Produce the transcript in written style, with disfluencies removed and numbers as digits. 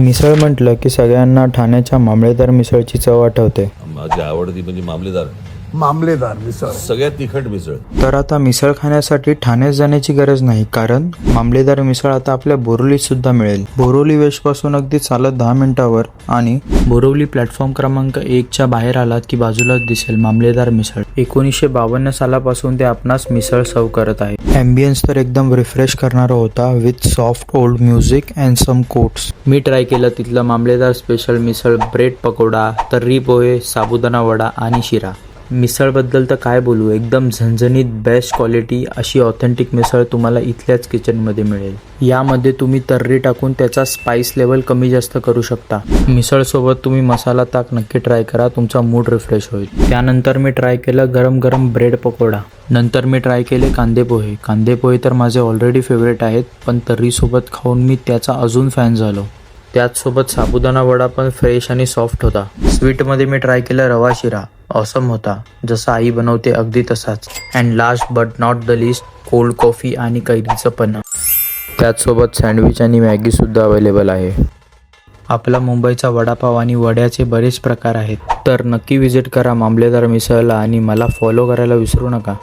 मिसळ म्हटलं की सगळ्यांना ठाण्याच्या मामलेदार मिसळची चव आठवते. माझी आवडती म्हणजे मामलेदार मिसळ. सगळ्यात तिखट मिसळ. तर आता मिसळ खाण्यासाठी ठाण्यात जाण्याची गरज नाही, कारण मामलेदार मिसळ आता आपल्या बोरिवलीत सुद्धा मिळेल. बोरिवली वेस्टपासून अगदी चालत 10 मिनिटावर आणि बोरिवली प्लॅटफॉर्म क्रमांक 1च्या बाहेर आलात की बाजूलाच दिसेल मामलेदार मिसळ. 1952 सालापासून ते आपणास मिसळ सर्व करत आहे. ॲम्बियन्स तर एकदम रिफ्रेश करणारा होता, with soft old music and some quotes. मी ट्राय केलं तिथलं मामलेदार स्पेशल मिसळ, ब्रेड पकोडा, तर्री पोहे, साबुदाणा वडा आणि शिरा. मिसळबद्दल तर काय बोलू, एकदम झणझणीत बेस्ट क्वालिटी अशी ऑथेंटिक मिसळ तुम्हाला इथल्याच किचनमध्ये मिळेल. यामध्ये तुम्ही तर्री टाकून त्याचा स्पाइस लेवल कमी जास्त करू शकता. मिसळसोबत तुम्ही मसाला ताक नक्की ट्राय करा, तुमचा मूड रिफ्रेश होईल. त्यानंतर मी ट्राय केलं गरम गरम ब्रेड पकोडा. नंतर मी ट्राय केले कांदे पोहे. कांदे पोहे तर माझे ऑलरेडी फेवरेट आहेत, पण तर्रीसोबत खाऊन मी त्याचा अजून फॅन झालो. त्याचसोबत साबुदाणा वडा पण फ्रेश आणि सॉफ्ट होता. स्वीटमध्ये मी ट्राय केलं रवा शिरा. ऑसम होता, जसं आई बनवते अगदी तसाच. And last but not the list, cold coffee आणि कैरीचं पन्ना. त्याचसोबत सँडविच आणि मॅगीसुद्धा अवेलेबल आहे. आपला मुंबईचा वडापाव आणि वड्याचे बरेच प्रकार आहेत, तर नक्की विजिट करा मामलेदार मिसळला आणि मला फॉलो करायला विसरू नका.